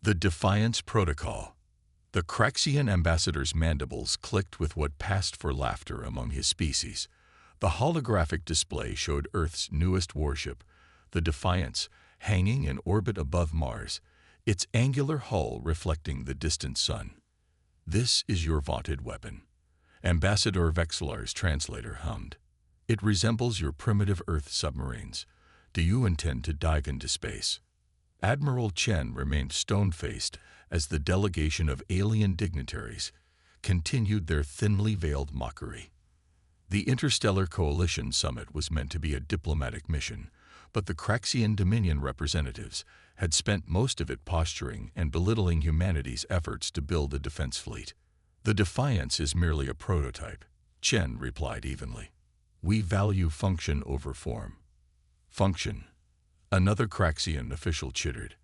The Defiance Protocol. The Craxian ambassador's mandibles clicked with what passed for laughter among his species. The holographic display showed Earth's newest warship, the Defiance, hanging in orbit above Mars, its angular hull reflecting the distant sun. "This is your vaunted weapon," Ambassador Vexelar's translator hummed. "It resembles your primitive Earth submarines. Do you intend to dive into space?" Admiral Chen remained stone-faced as the delegation of alien dignitaries continued their thinly veiled mockery. The Interstellar Coalition Summit was meant to be a diplomatic mission, but the Craxian Dominion representatives had spent most of it posturing and belittling humanity's efforts to build a defense fleet. "The Defiance is merely a prototype," Chen replied evenly. "We value function over form." "Function," another Craxian official chittered.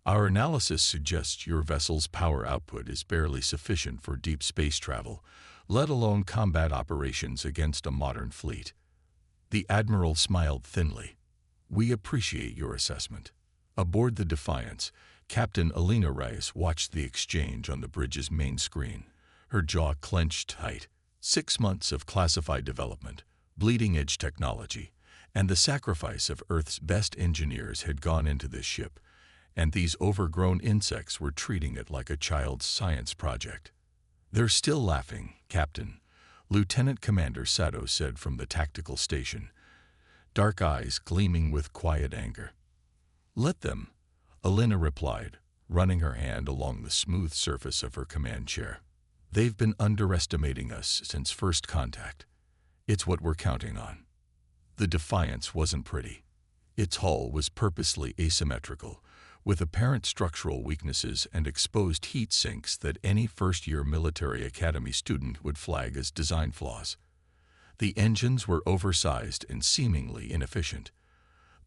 "Our analysis suggests your vessel's power output is barely sufficient for deep space travel, let alone combat operations against a modern fleet." The Admiral smiled thinly. "We appreciate your assessment." Aboard the Defiance, Captain Alina Reyes watched the exchange on the bridge's main screen, her jaw clenched tight. 6 months of classified development, bleeding-edge technology, and the sacrifice of Earth's best engineers had gone into this ship, and these overgrown insects were treating it like a child's science project. "They're still laughing, Captain," Lieutenant Commander Sato said from the tactical station, dark eyes gleaming with quiet anger. "Let them," Alina replied, running her hand along the smooth surface of her command chair. "They've been underestimating us since first contact. It's what we're counting on." The Defiance wasn't pretty. Its hull was purposely asymmetrical, with apparent structural weaknesses and exposed heat sinks that any first-year military academy student would flag as design flaws. The engines were oversized and seemingly inefficient.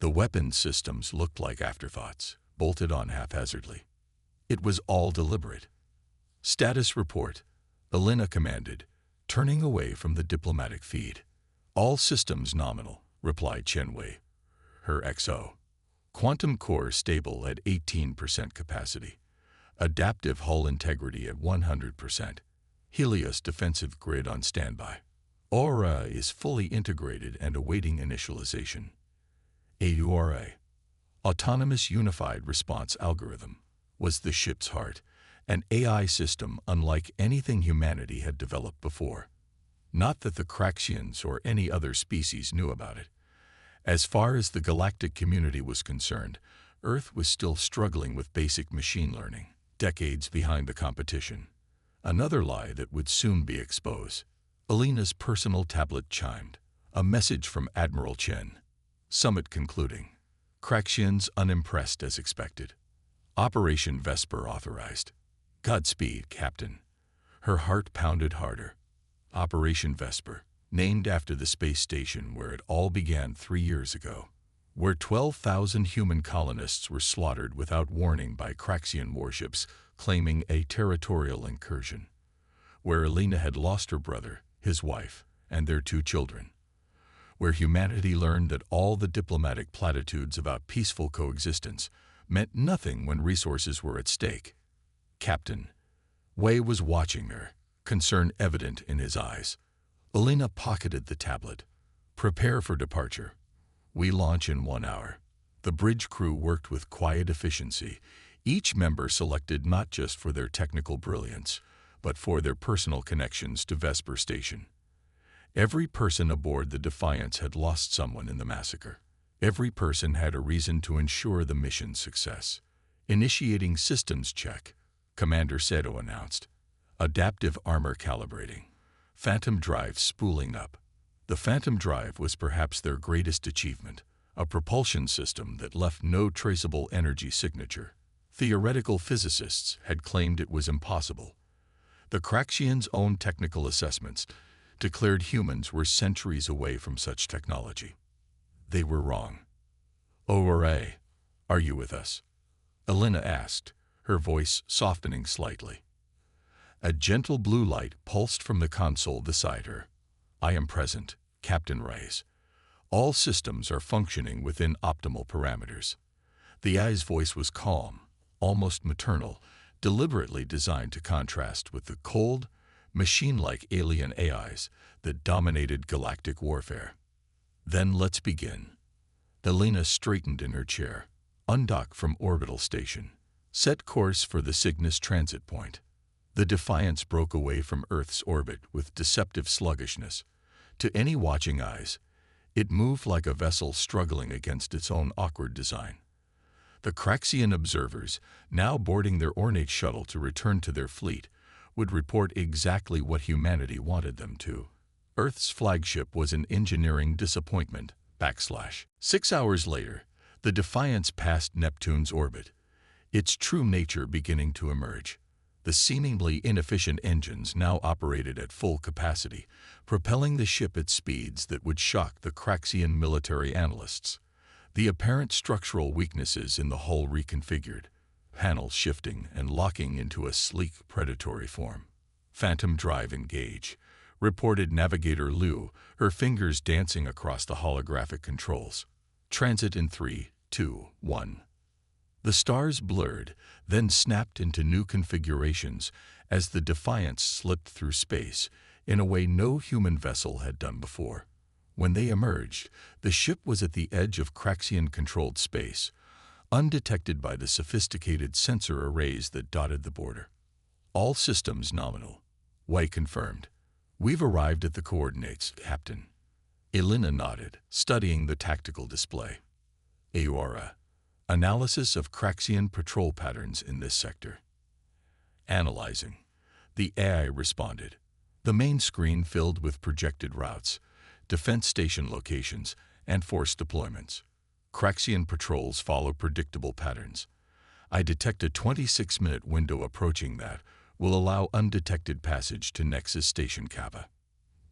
The weapons systems looked like afterthoughts, bolted on haphazardly. It was all deliberate. "Status report," Alina commanded, turning away from the diplomatic feed. "All systems nominal," replied Chen Wei. Her XO. "Quantum core stable at 18% capacity. Adaptive hull integrity at 100%. Helios defensive grid on standby. Aura is fully integrated and awaiting initialization." AURA, Autonomous Unified Response Algorithm, was the ship's heart, an AI system unlike anything humanity had developed before. Not that the Craxians or any other species knew about it. As far as the galactic community was concerned, Earth was still struggling with basic machine learning, decades behind the competition. Another lie that would soon be exposed. Alina's personal tablet chimed. A message from Admiral Chen. Summit concluding. Craxians unimpressed as expected. Operation Vesper authorized. "Godspeed, Captain." Her heart pounded harder. Operation Vesper, named after the space station where it all began 3 years ago, where 12,000 human colonists were slaughtered without warning by Craxian warships claiming a territorial incursion, where Alina had lost her brother, his wife, and their 2 children, where humanity learned that all the diplomatic platitudes about peaceful coexistence meant nothing when resources were at stake. Captain Wei was watching her, concern evident in his eyes. Alina pocketed the tablet. "Prepare for departure. We launch in 1 hour." The bridge crew worked with quiet efficiency, each member selected not just for their technical brilliance, but for their personal connections to Vesper Station. Every person aboard the Defiance had lost someone in the massacre. Every person had a reason to ensure the mission's success. "Initiating systems check," Commander Sato announced. "Adaptive armor calibrating. Phantom drive spooling up." The Phantom drive was perhaps their greatest achievement, a propulsion system that left no traceable energy signature. Theoretical physicists had claimed it was impossible. The Craxians' own technical assessments declared humans were centuries away from such technology. They were wrong. "ORA, are you with us?" Alina asked, her voice softening slightly. A gentle blue light pulsed from the console beside her. "I am present, Captain Reyes. All systems are functioning within optimal parameters." The AI's voice was calm, almost maternal, deliberately designed to contrast with the cold, machine-like alien AIs that dominated galactic warfare. Then let's begin. Elena straightened in her chair, undocked from orbital station, set course for the Cygnus transit point. The Defiance broke away from Earth's orbit with deceptive sluggishness. To any watching eyes, it moved like a vessel struggling against its own awkward design. The Craxian observers, now boarding their ornate shuttle to return to their fleet, would report exactly what humanity wanted them to. Earth's flagship was an engineering disappointment. 6 hours later, the Defiance passed Neptune's orbit, its true nature beginning to emerge. The seemingly inefficient engines now operated at full capacity, propelling the ship at speeds that would shock the Craxian military analysts. The apparent structural weaknesses in the hull reconfigured, panels shifting and locking into a sleek predatory form. Phantom drive engage, reported Navigator Liu, her fingers dancing across the holographic controls. Transit in 3, 2, 1. The stars blurred, then snapped into new configurations as the Defiance slipped through space in a way no human vessel had done before. When they emerged, the ship was at the edge of Craxian-controlled space, undetected by the sophisticated sensor arrays that dotted the border. All systems nominal. White confirmed. We've arrived at the coordinates, Captain. Elena nodded, studying the tactical display. Aura. Analysis of Craxian patrol patterns in this sector. Analyzing. The AI responded. The main screen filled with projected routes, defense station locations, and force deployments. Craxian patrols follow predictable patterns. I detect a 26-minute window approaching that will allow undetected passage to Nexus Station Kappa.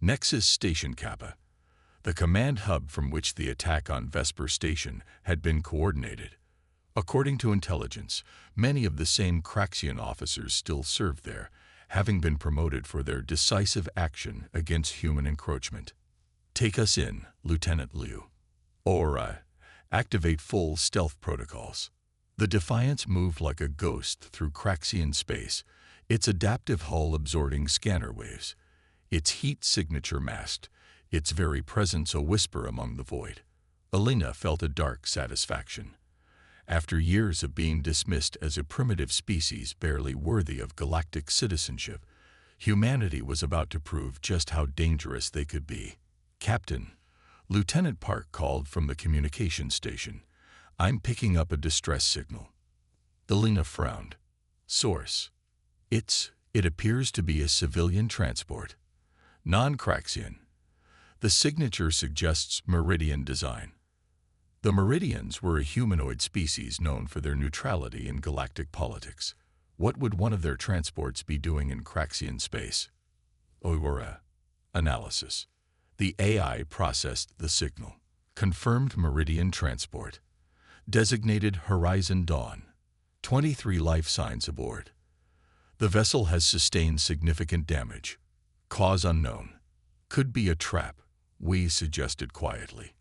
Nexus Station Kappa, the command hub from which the attack on Vesper Station had been coordinated. According to intelligence, many of the same Craxian officers still served there, having been promoted for their decisive action against human encroachment. Take us in, Lieutenant Liu. Aura. Activate full stealth protocols. The Defiance moved like a ghost through Craxian space, its adaptive hull absorbing scanner waves, its heat signature masked, its very presence a whisper among the void. Elena felt a dark satisfaction. After years of being dismissed as a primitive species barely worthy of galactic citizenship, humanity was about to prove just how dangerous they could be. Captain, Lieutenant Park called from the communication station. I'm picking up a distress signal. Elena frowned. Source. It appears to be a civilian transport. Non-Craxian. The signature suggests Meridian design. The Meridians were a humanoid species known for their neutrality in galactic politics. What would one of their transports be doing in Craxian space? Aura. Analysis. The AI processed the signal. Confirmed Meridian transport. Designated Horizon Dawn. 23 life signs aboard. The vessel has sustained significant damage. Cause unknown. Could be a trap, we suggested quietly.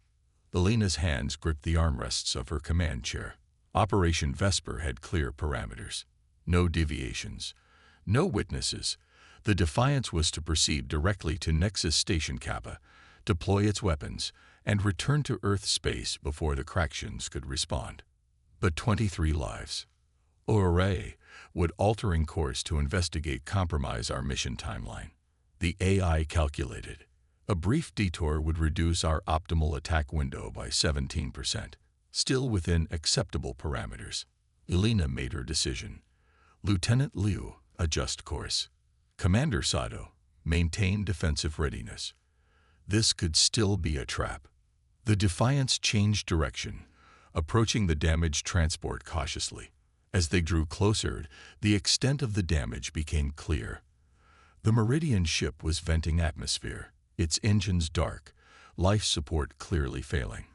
Elena's hands gripped the armrests of her command chair. Operation Vesper had clear parameters. No deviations. No witnesses. The Defiance was to proceed directly to Nexus Station Kappa, deploy its weapons, and return to Earth space before the Craxians could respond. But 23 lives. Aura would altering course to investigate compromise our mission timeline. The AI calculated. A brief detour would reduce our optimal attack window by 17%, still within acceptable parameters. Elena made her decision. Lieutenant Liu, adjust course. Commander Sato, maintain defensive readiness. This could still be a trap. The Defiance changed direction, approaching the damaged transport cautiously. As they drew closer, the extent of the damage became clear. The Meridian ship was venting atmosphere, its engines dark, life support clearly failing.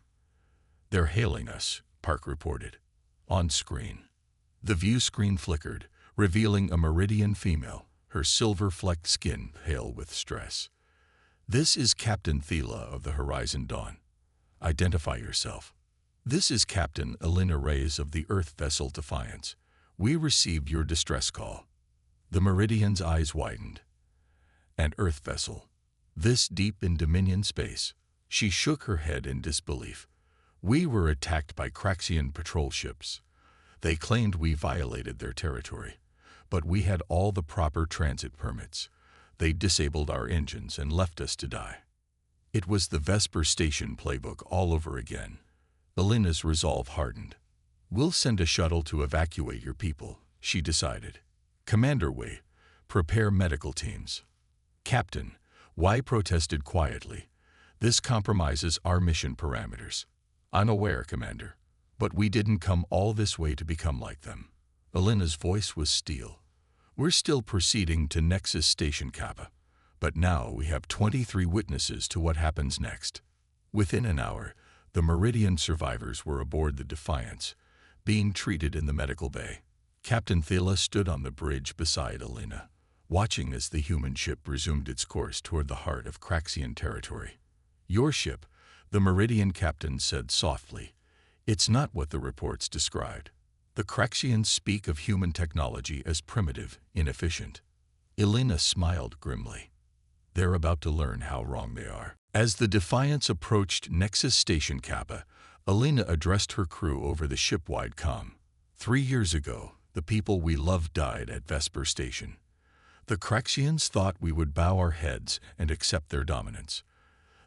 They're hailing us, Park reported. On screen. The view screen flickered, revealing a Meridian female, her silver-flecked skin pale with stress. This is Captain Thela of the Horizon Dawn. Identify yourself. This is Captain Elena Reyes of the Earth vessel Defiance. We received your distress call. The Meridian's eyes widened. An Earth vessel. This deep in Dominion space. She shook her head in disbelief. We were attacked by Craxian patrol ships. They claimed we violated their territory, but we had all the proper transit permits. They disabled our engines and left us to die. It was the Vesper Station playbook all over again. Elena's resolve hardened. We'll send a shuttle to evacuate your people, she decided. Commander Wei, prepare medical teams. Captain, Wei protested quietly. This compromises our mission parameters. Unaware, Commander, but we didn't come all this way to become like them. Elena's voice was steel. We're still proceeding to Nexus Station Kappa, but now we have 23 witnesses to what happens next. Within an hour, the Meridian survivors were aboard the Defiance, being treated in the medical bay. Captain Thela stood on the bridge beside Elena, watching as the human ship resumed its course toward the heart of Craxian territory. Your ship, the Meridian captain said softly. It's not what the reports described. The Craxians speak of human technology as primitive, inefficient. Elena smiled grimly. They're about to learn how wrong they are. As the Defiance approached Nexus Station Kappa, Elena addressed her crew over the ship-wide comm. 3 years ago, the people we loved died at Vesper Station. The Craxians thought we would bow our heads and accept their dominance.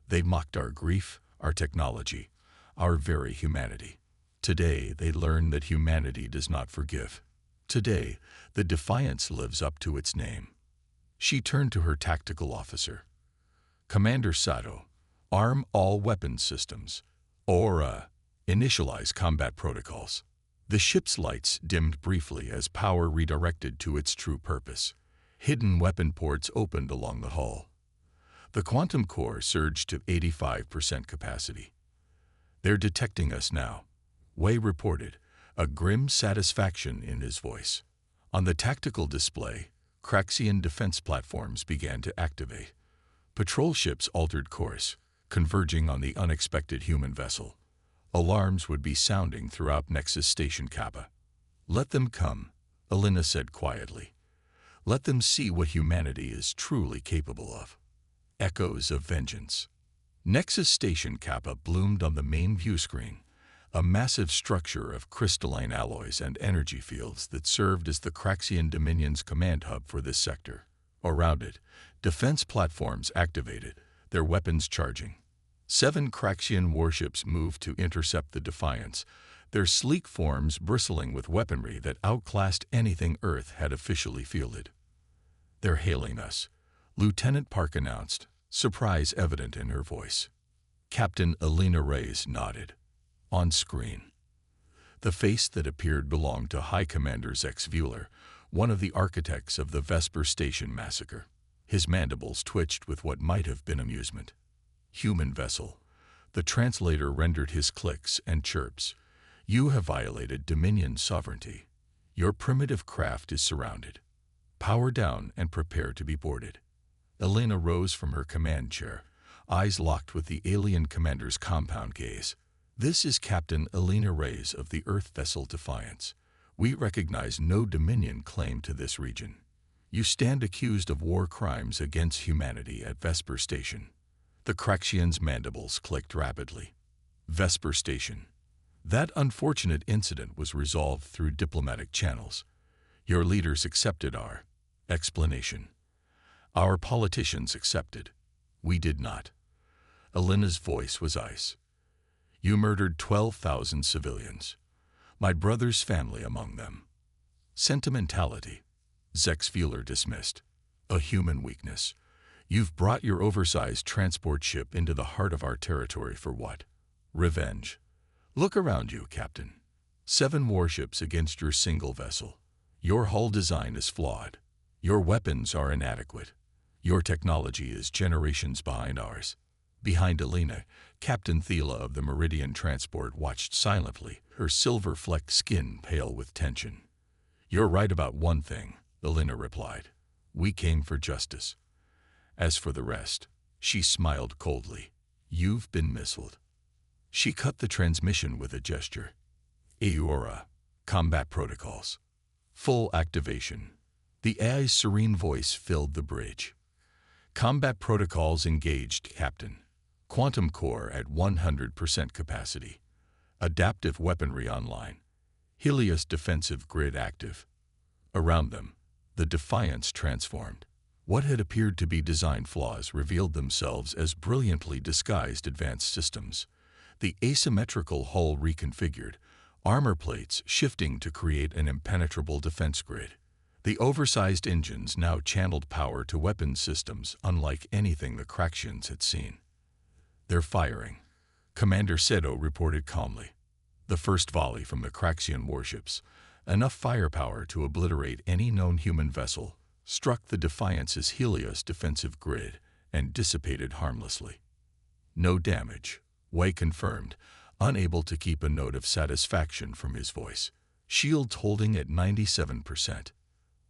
They mocked our grief, our technology, our very humanity. Today, they learn that humanity does not forgive. Today, the Defiance lives up to its name. She turned to her tactical officer. Commander Sato, arm all weapons systems, or initialize combat protocols. The ship's lights dimmed briefly as power redirected to its true purpose. Hidden weapon ports opened along the hull. The quantum core surged to 85% capacity. They're detecting us now, Wei reported, a grim satisfaction in his voice. On the tactical display, Craxian defense platforms began to activate. Patrol ships altered course, converging on the unexpected human vessel. Alarms would be sounding throughout Nexus Station Kappa. Let them come, Elena said quietly. Let them see what humanity is truly capable of. Echoes of vengeance. Nexus Station Kappa bloomed on the main view screen, a massive structure of crystalline alloys and energy fields that served as the Craxian Dominion's command hub for this sector. Around it, defense platforms activated, their weapons charging. 7 Craxian warships moved to intercept the Defiance, their sleek forms bristling with weaponry that outclassed anything Earth had officially fielded. They're hailing us, Lieutenant Park announced, surprise evident in her voice. Captain Elena Reyes nodded. On screen, the face that appeared belonged to High Commander Zex Vueller, one of the architects of the Vesper Station massacre. His mandibles twitched with what might have been amusement. Human vessel. The translator rendered his clicks and chirps. You have violated Dominion sovereignty. Your primitive craft is surrounded. Power down and prepare to be boarded. Elena rose from her command chair, eyes locked with the alien commander's compound gaze. This is Captain Elena Reyes of the Earth vessel Defiance. We recognize no Dominion claim to this region. You stand accused of war crimes against humanity at Vesper Station. The Craxian's mandibles clicked rapidly. Vesper Station. That unfortunate incident was resolved through diplomatic channels. Your leaders accepted our explanation. Our politicians accepted. We did not. Elena's voice was ice. You murdered 12,000 civilians. My brother's family among them. Sentimentality. Zex Vueller dismissed. A human weakness. You've brought your oversized transport ship into the heart of our territory for what? Revenge. Look around you, Captain. 7 warships against your single vessel. Your hull design is flawed. Your weapons are inadequate. Your technology is generations behind ours. Behind Elena, Captain Thela of the Meridian Transport watched silently, her silver-flecked skin pale with tension. You're right about one thing, Elena replied. We came for justice. As for the rest, she smiled coldly. You've been missiled. She cut the transmission with a gesture. Eora, combat protocols. Full activation. The AI's serene voice filled the bridge. Combat protocols engaged, Captain. Quantum core at 100% capacity. Adaptive weaponry online. Helios defensive grid active. Around them, the Defiance transformed. What had appeared to be design flaws revealed themselves as brilliantly disguised advanced systems. The asymmetrical hull reconfigured, armor plates shifting to create an impenetrable defense grid. The oversized engines now channeled power to weapons systems unlike anything the Craxians had seen. "They're firing," Commander Seto reported calmly. The first volley from the Craxian warships, enough firepower to obliterate any known human vessel, struck the Defiance's Helios defensive grid and dissipated harmlessly. No damage, Wei confirmed, unable to keep a note of satisfaction from his voice. Shields holding at 97%.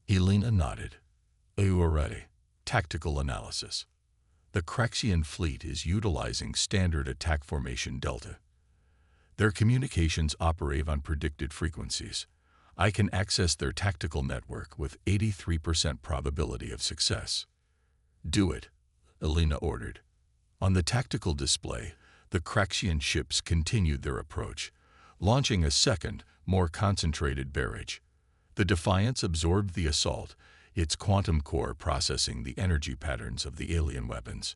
Elena nodded. "Are you ready?" Tactical analysis. The Craxian fleet is utilizing standard attack formation Delta. Their communications operate on predicted frequencies. I can access their tactical network with 83% probability of success. "Do it," Elena ordered. On the tactical display, the Craxian ships continued their approach, launching a second, more concentrated barrage. The Defiance absorbed the assault, its quantum core processing the energy patterns of the alien weapons.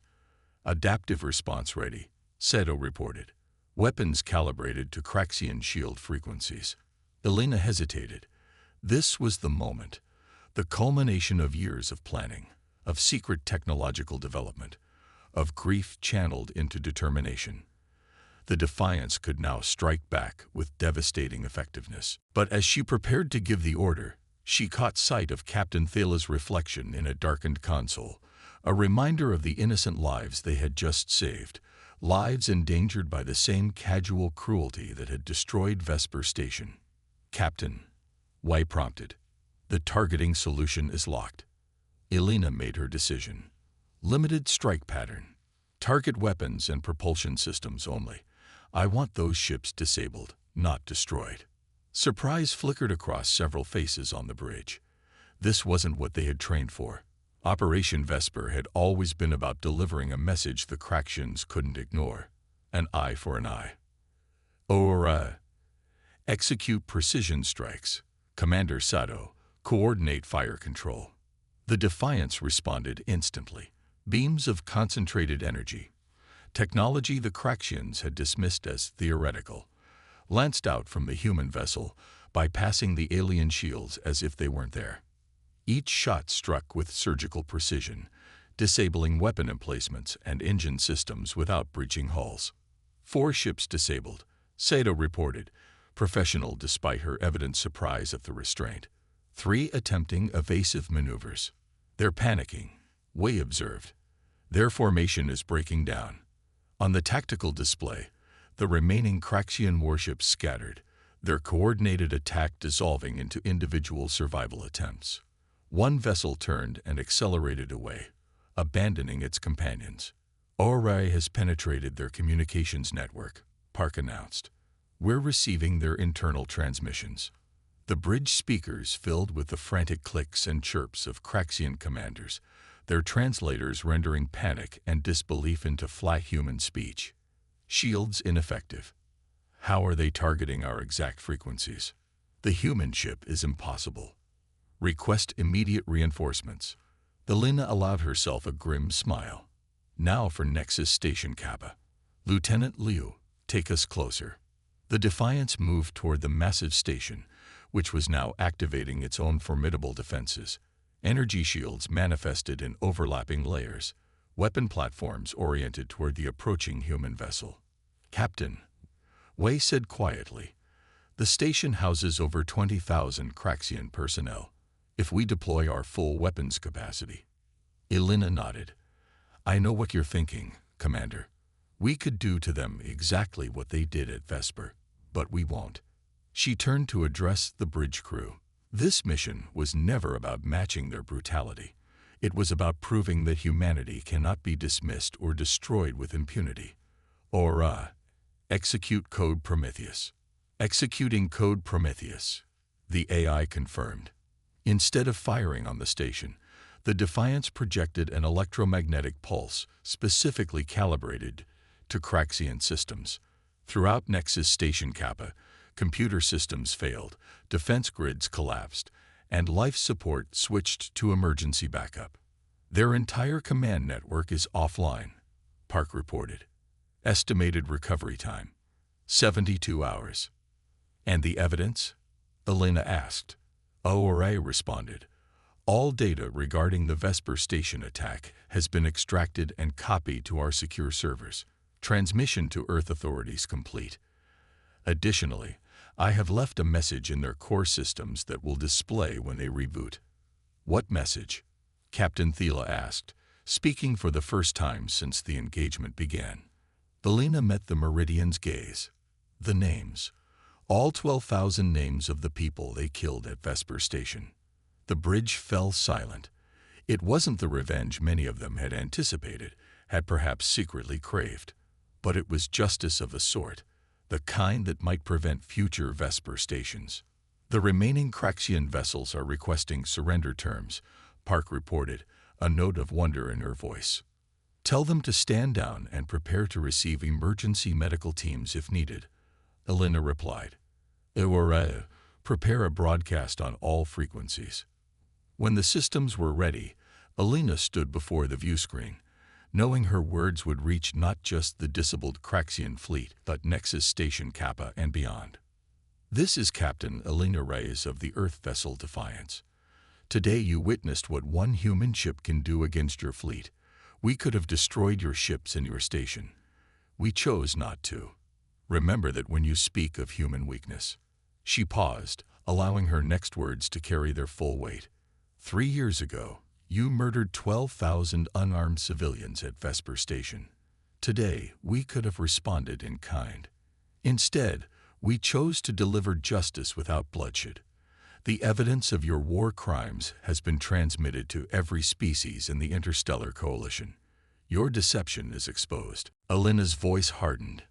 "Adaptive response ready," Seto reported. "Weapons calibrated to Craxian shield frequencies." Elena hesitated. This was the moment, the culmination of years of planning, of secret technological development, of grief channeled into determination. The Defiance could now strike back with devastating effectiveness. But as she prepared to give the order, she caught sight of Captain Thala's reflection in a darkened console, a reminder of the innocent lives they had just saved, lives endangered by the same casual cruelty that had destroyed Vesper Station. "Captain," Wei prompted, "the targeting solution is locked." Elena made her decision. "Limited strike pattern. Target weapons and propulsion systems only. I want those ships disabled, not destroyed." Surprise flickered across several faces on the bridge. This wasn't what they had trained for. Operation Vesper had always been about delivering a message the Craxians couldn't ignore. An eye for an eye. Or, execute precision strikes. Commander Sato, coordinate fire control. The Defiance responded instantly. Beams of concentrated energy. Technology the Craxians had dismissed as theoretical, lanced out from the human vessel, bypassing the alien shields as if they weren't there. Each shot struck with surgical precision, disabling weapon emplacements and engine systems without breaching hulls. 4 ships disabled, Sato reported, professional despite her evident surprise at the restraint. 3 attempting evasive maneuvers. "They're panicking," Wei observed. "Their formation is breaking down." On the tactical display, the remaining Craxian warships scattered, their coordinated attack dissolving into individual survival attempts. One vessel turned and accelerated away, abandoning its companions. "Ori has penetrated their communications network," Park announced. "We're receiving their internal transmissions." The bridge speakers filled with the frantic clicks and chirps of Craxian commanders, their translators rendering panic and disbelief into flat human speech. "Shields ineffective. How are they targeting our exact frequencies? The human ship is impossible. Request immediate reinforcements." Elena allowed herself a grim smile. "Now for Nexus Station Kappa. Lieutenant Liu, take us closer." The Defiance moved toward the massive station, which was now activating its own formidable defenses. Energy shields manifested in overlapping layers, weapon platforms oriented toward the approaching human vessel. "Captain," Wei said quietly, "the station houses over 20,000 Craxian personnel. If we deploy our full weapons capacity." Elena nodded. "I know what you're thinking, Commander. We could do to them exactly what they did at Vesper, but we won't." She turned to address the bridge crew. This mission was never about matching their brutality. It was about proving that humanity cannot be dismissed or destroyed with impunity. Or, execute Code Prometheus. Executing Code Prometheus, the AI confirmed. Instead of firing on the station, the Defiance projected an electromagnetic pulse specifically calibrated to Craxian systems. Throughout Nexus Station Kappa, computer systems failed, defense grids collapsed, and life support switched to emergency backup. Their entire command network is offline, Park reported. Estimated recovery time, 72 hours. And the evidence? Elena asked. ORA responded. All data regarding the Vesper Station attack has been extracted and copied to our secure servers. Transmission to Earth authorities complete. Additionally, I have left a message in their core systems that will display when they reboot. What message? Captain Thela asked, speaking for the first time since the engagement began. Elena met the Meridian's gaze. The names. All 12,000 names of the people they killed at Vesper Station. The bridge fell silent. It wasn't the revenge many of them had anticipated, had perhaps secretly craved. But it was justice of a sort, the kind that might prevent future Vesper stations. The remaining Craxian vessels are requesting surrender terms, Park reported, a note of wonder in her voice. Tell them to stand down and prepare to receive emergency medical teams if needed. Elena replied. Prepare a broadcast on all frequencies. When the systems were ready, Elena stood before the viewscreen, knowing her words would reach not just the disabled Craxian fleet, but Nexus Station Kappa and beyond. This is Captain Elena Reyes of the Earth vessel Defiance. Today you witnessed what one human ship can do against your fleet. We could have destroyed your ships and your station. We chose not to. Remember that when you speak of human weakness. She paused, allowing her next words to carry their full weight. 3 years ago, you murdered 12,000 unarmed civilians at Vesper Station. Today, we could have responded in kind. Instead, we chose to deliver justice without bloodshed. The evidence of your war crimes has been transmitted to every species in the Interstellar Coalition. Your deception is exposed. Elena's voice hardened.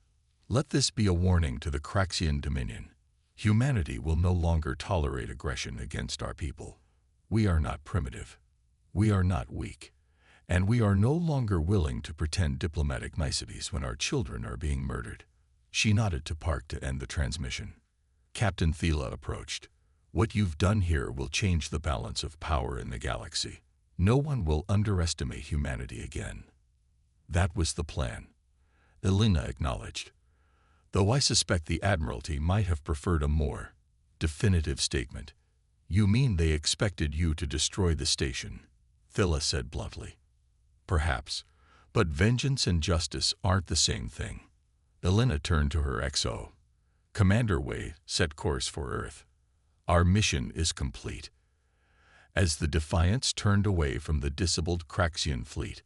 Let this be a warning to the Craxian Dominion. Humanity will no longer tolerate aggression against our people. We are not primitive. We are not weak. And we are no longer willing to pretend diplomatic niceties when our children are being murdered. She nodded to Park to end the transmission. Captain Thela approached. What you've done here will change the balance of power in the galaxy. No one will underestimate humanity again. That was the plan. Elena acknowledged. Though I suspect the Admiralty might have preferred a more definitive statement. You mean they expected you to destroy the station? Thela said bluntly. Perhaps, but vengeance and justice aren't the same thing. Elena turned to her XO. Commander Wei, set course for Earth. Our mission is complete. As the Defiance turned away from the disabled Craxian fleet,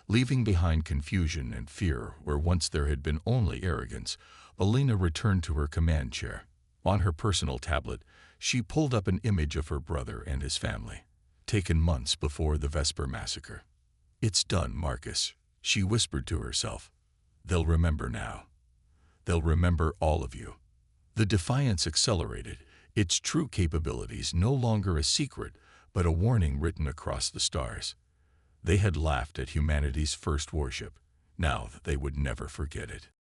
leaving behind confusion and fear where once there had been only arrogance, Elena returned to her command chair. On her personal tablet, she pulled up an image of her brother and his family, taken months before the Vesper massacre. It's done, Marcus, she whispered to herself. They'll remember now. They'll remember all of you. The Defiance accelerated, its true capabilities no longer a secret, but a warning written across the stars. They had laughed at humanity's first warship. Now they would never forget it.